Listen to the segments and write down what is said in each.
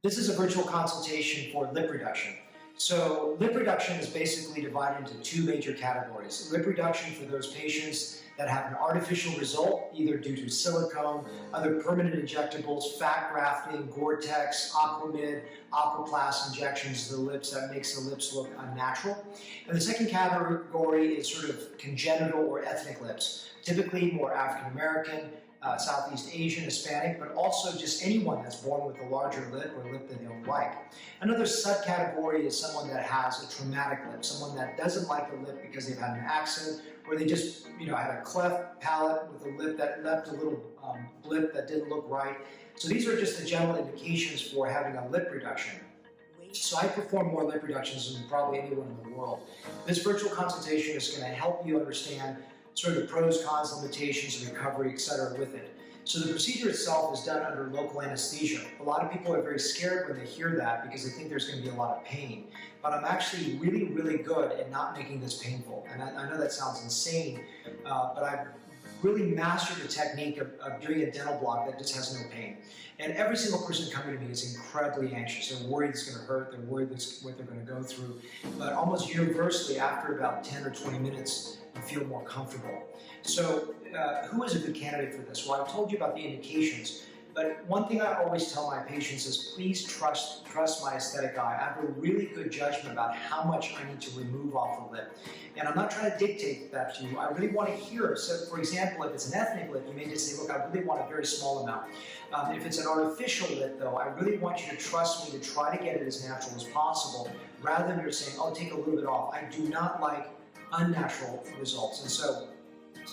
This is a virtual consultation for lip reduction. So lip reduction is basically divided into two major categories. Lip reduction for those patients that have an artificial result, either due to silicone, other permanent injectables, fat grafting, Gore-Tex, Aquamid, Aquaplast injections to the lips that makes the lips look unnatural. And the second category is sort of congenital or ethnic lips, typically more African American, Southeast Asian, Hispanic, but also just anyone that's born with a larger lip or a lip that they don't like. Another subcategory is someone that has a traumatic lip, someone that doesn't like the lip because they've had an accident, or they just had a cleft palate with a lip that left a little blip that didn't look right. So these are just the general indications for having a lip reduction. So I perform more lip reductions than probably anyone in the world. This virtual consultation is going to help you understand sort of the pros, cons, limitations, recovery, etc. with it. So the procedure itself is done under local anesthesia. A lot of people are very scared when they hear that because they think there's going to be a lot of pain. But I'm actually really, really good at not making this painful. And I know that sounds insane, but I've really mastered the technique of doing a dental block that just has no pain. And every single person coming to me is incredibly anxious. They're worried it's going to hurt. They're worried that's what they're going to go through. But almost universally, after about 10 or 20 minutes, you feel more comfortable. So who is a good candidate for this? Well, I've told you about the indications, but one thing I always tell my patients is please trust my aesthetic eye. I have a really good judgment about how much I need to remove off the lip. And I'm not trying to dictate that to you. I really want to hear. So for example, if it's an ethnic lip, you may just say, look, I really want a very small amount. If it's an artificial lip, though, I really want you to trust me to try to get it as natural as possible, rather than you're saying, oh, take a little bit off. I do not like unnatural results. And so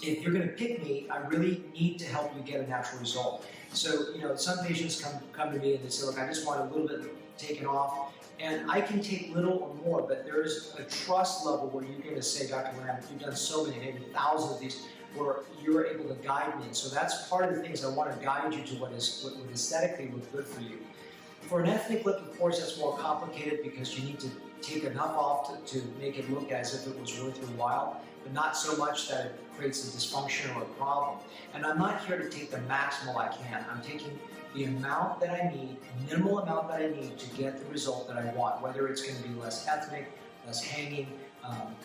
if you're going to pick me, I really need to help you get a natural result. So, some patients come to me and they say, look, I just want a little bit taken off. And I can take little or more, but there is a trust level where you're going to say, Dr. Lamb, you've done so many, maybe thousands of these, where you're able to guide me. So that's part of the things I want to guide you to what would aesthetically look good for you. For an ethnic lip, of course, that's more complicated because you need to take enough off to make it look as if it was worth your while, but not so much that it creates a dysfunction or a problem. And I'm not here to take the maximal I can. I'm taking the amount that I need, minimal amount that I need to get the result that I want, whether it's going to be less ethnic, less hanging,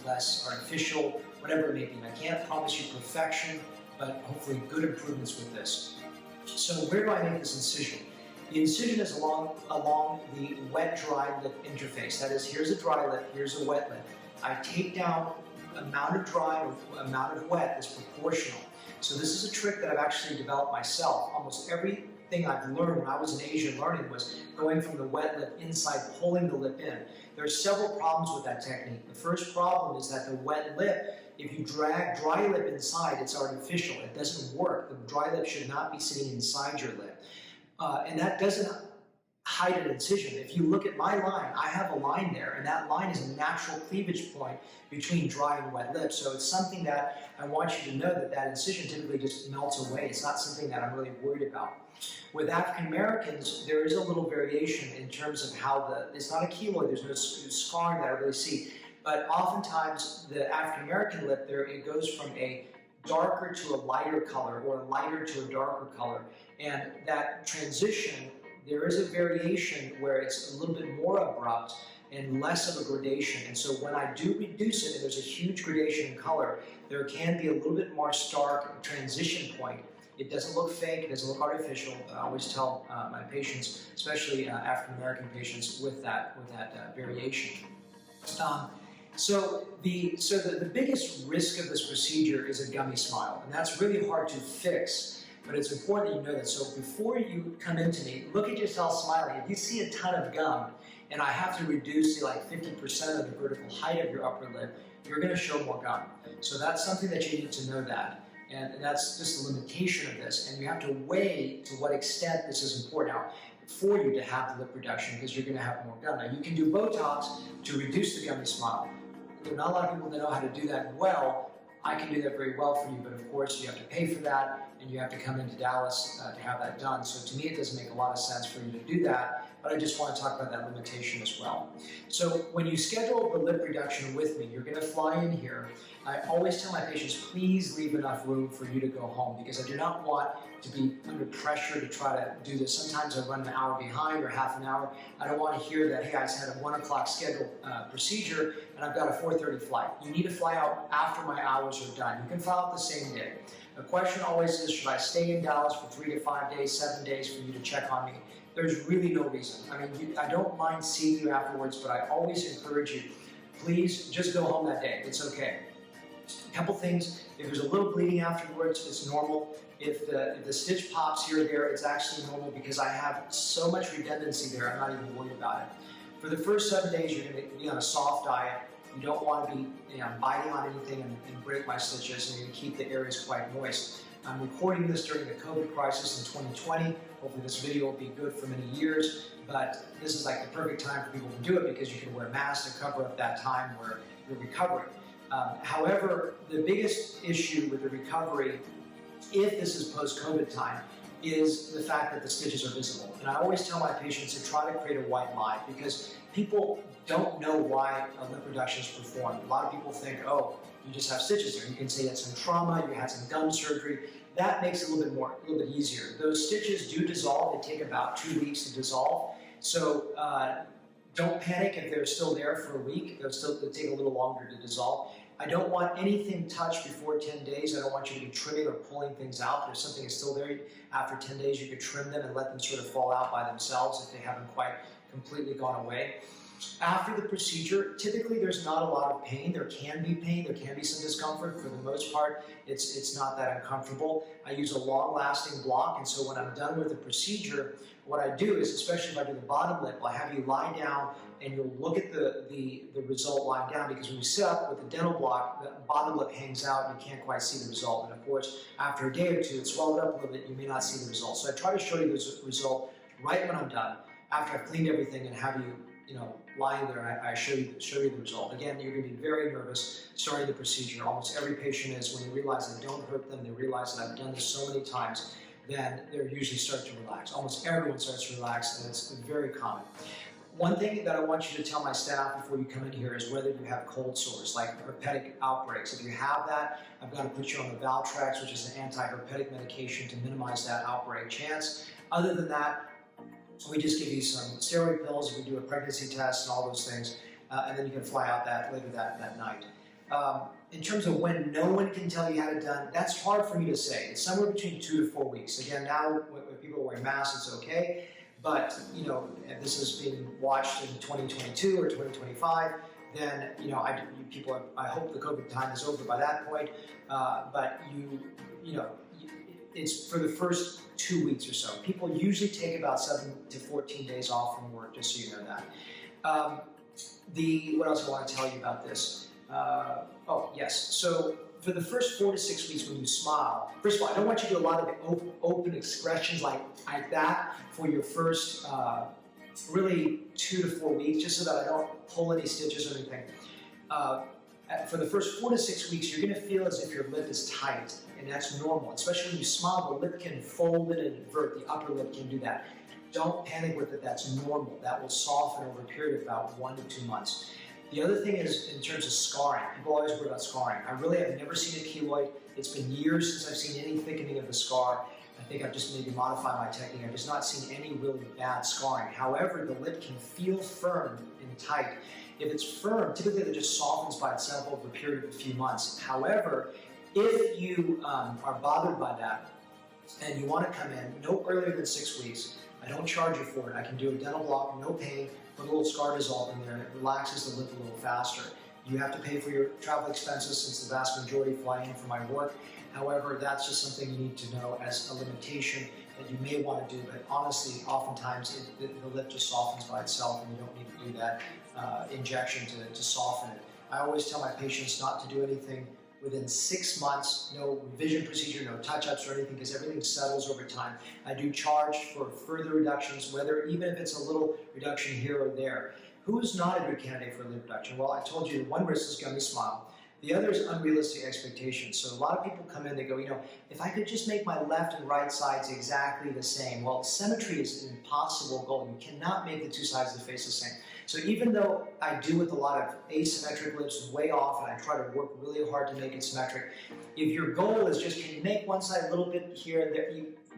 less artificial, whatever it may be. And I can't promise you perfection, but hopefully good improvements with this. So where do I make this incision? The incision is along the wet-dry lip interface. That is, here's a dry lip, here's a wet lip. I take down amount of dry or amount of wet is proportional. So this is a trick that I've actually developed myself. Almost everything I've learned when I was in Asia learning was going from the wet lip inside, pulling the lip in. There are several problems with that technique. The first problem is that the wet lip, if you drag dry lip inside, it's artificial. It doesn't work. The dry lip should not be sitting inside your lip. And that doesn't hide an incision. If you look at my line, I have a line there, and that line is a natural cleavage point between dry and wet lips. So it's something that I want you to know that incision typically just melts away. It's not something that I'm really worried about. With African Americans, there is a little variation in terms of how it's not a keloid, there's no scarring that I really see. But oftentimes, the African American lip there, it goes from a darker to a lighter color or a lighter to a darker color. And that transition, there is a variation where it's a little bit more abrupt and less of a gradation. And so when I do reduce it, and there's a huge gradation in color, there can be a little bit more stark transition point. It doesn't look fake, it doesn't look artificial. I always tell my patients, especially African American patients, with that variation. So the biggest risk of this procedure is a gummy smile, and that's really hard to fix, but it's important that you know that. So before you come into me, look at yourself smiling. If you see a ton of gum, and I have to reduce to like 50% of the vertical height of your upper lip, you're going to show more gum. So that's something that you need to know that. And that's just the limitation of this, and you have to weigh to what extent this is important now for you to have the lip reduction, because you're going to have more gum. Now you can do Botox to reduce the gummy smile. There are not a lot of people that know how to do that well. I can do that very well for you, but of course you have to pay for that, and you have to come into Dallas to have that done. So to me, it doesn't make a lot of sense for you to do that, but I just want to talk about that limitation as well. So when you schedule the lip reduction with me, you're going to fly in here. I always tell my patients, please leave enough room for you to go home, because I do not want to be under pressure to try to do this. Sometimes I run an hour behind or half an hour. I don't want to hear that, hey, I just had a 1 o'clock scheduled procedure and I've got a 4:30 flight. You need to fly out after my hours are done. You can fly out the same day. The question always is, should I stay in Dallas for 3 to 5 days, 7 days for you to check on me? There's really no reason. I mean, I don't mind seeing you afterwards, but I always encourage you, please just go home that day. It's okay. A couple things, if there's a little bleeding afterwards, it's normal. If the stitch pops here or there, it's actually normal because I have so much redundancy there, I'm not even worried about it. For the first 7 days, you're going to be on a soft diet. You don't want to be biting on anything and break my stitches, and you're going to keep the areas quite moist. I'm recording this during the COVID crisis in 2020. Hopefully this video will be good for many years, but this is like the perfect time for people to do it because you can wear masks to cover up that time where you're recovering. However, the biggest issue with the recovery, if this is post-COVID time, is the fact that the stitches are visible. And I always tell my patients to try to create a white lie, because people don't know why a lip reduction is performed. A lot of people think, oh, you just have stitches there. You can say you had some trauma, you had some gum surgery. That makes it a little bit easier. Those stitches do dissolve. They take about 2 weeks to dissolve. So don't panic if they're still there for a week. They'll take a little longer to dissolve. I don't want anything touched before 10 days. I don't want you to be trimming or pulling things out. If something is still there, after 10 days, you could trim them and let them sort of fall out by themselves if they haven't quite completely gone away. After the procedure, typically there's not a lot of pain. There can be pain, there can be some discomfort. For the most part, it's not that uncomfortable. I use a long-lasting block, and so when I'm done with the procedure, what I do is, especially if I do the bottom lip, I'll have you lie down and you'll look at the result lying down, because when you sit up with the dental block, the bottom lip hangs out and you can't quite see the result. And of course, after a day or two, it's swelled up a little bit, you may not see the result. So I try to show you the result right when I'm done, after I've cleaned everything, and have you lying there, and I show you the result. Again, you're going to be very nervous starting the procedure. Almost every patient is. When they realize I don't hurt them, they realize that I've done this so many times, then they usually start to relax. Almost everyone starts to relax, and it's very common. One thing that I want you to tell my staff before you come in here is whether you have cold sores, like herpetic outbreaks. If you have that, I've got to put you on the Valtrex, which is an anti-herpetic medication to minimize that outbreak chance. Other than that, we just give you some steroid pills, we do a pregnancy test and all those things, and then you can fly out later that night. In terms of when no one can tell you how to done, that's hard for me to say. It's somewhere between 2 to 4 weeks. Again, now when people are wearing masks, it's okay, but if this is being watched in 2022 or 2025, then I hope the COVID time is over by that point. But it's for the first 2 weeks or so. People usually take about 7 to 14 days off from work, just so you know that. What else I want to tell you about this? Oh, yes. So for the first 4 to 6 weeks when you smile, first of all, I don't want you to do a lot of open expressions like that for your first really 2 to 4 weeks, just so that I don't pull any stitches or anything. For the first 4 to 6 weeks, you're going to feel as if your lip is tight, and that's normal. Especially when you smile, the lip can fold in and invert. The upper lip can do that. Don't panic with it. That's normal. That will soften over a period of about 1 to 2 months. The other thing is in terms of scarring. People always worry about scarring. I really have never seen a keloid. It's been years since I've seen any thickening of the scar. I think I've just maybe modified my technique. I've just not seen any really bad scarring. However, the lip can feel firm and tight. If it's firm, typically it just softens by itself over a period of a few months. However, if you are bothered by that and you want to come in no earlier than 6 weeks, I don't charge you for it. I can do a dental block, no pain, put a little scar dissolve in there, and it relaxes the lip a little faster. You have to pay for your travel expenses since the vast majority fly in for my work. However, that's just something you need to know as a limitation that you may want to do, but honestly, oftentimes the lip just softens by itself and you don't need to do that injection to soften it. I always tell my patients not to do anything within 6 months, no revision procedure, no touch-ups or anything, because everything settles over time. I do charge for further reductions, even if it's a little reduction here or there. Who's not a good candidate for a lip reduction? Well, I told you the one risk is gummy smile. The other is unrealistic expectations. So a lot of people come in, they go, if I could just make my left and right sides exactly the same. Well, symmetry is an impossible goal. You cannot make the two sides of the face the same. So even though I do with a lot of asymmetric lips way off, and I try to work really hard to make it symmetric, if your goal is just, can you make one side a little bit here and there?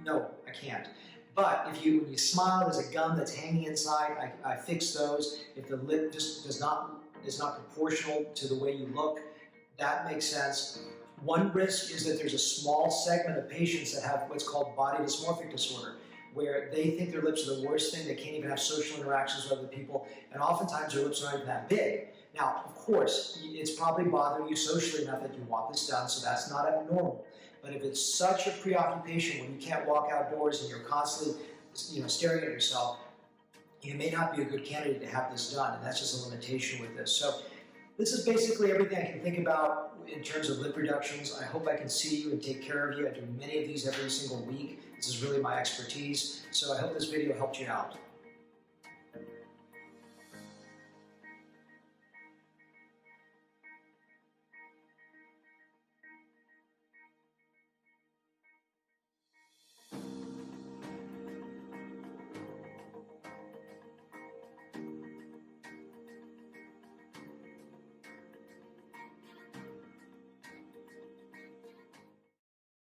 No, I can't. But when you smile, there's a gum that's hanging inside, I fix those. If the lip just is not proportional to the way you look, that makes sense. One risk is that there's a small segment of patients that have what's called body dysmorphic disorder, where they think their lips are the worst thing, they can't even have social interactions with other people, and oftentimes their lips are not even that big. Now, of course, it's probably bothering you socially enough that you want this done, so that's not abnormal. But if it's such a preoccupation when you can't walk outdoors and you're constantly staring at yourself, you may not be a good candidate to have this done, and that's just a limitation with this. So this is basically everything I can think about in terms of lip reductions. I hope I can see you and take care of you. I do many of these every single week. This is really my expertise. So I hope this video helped you out.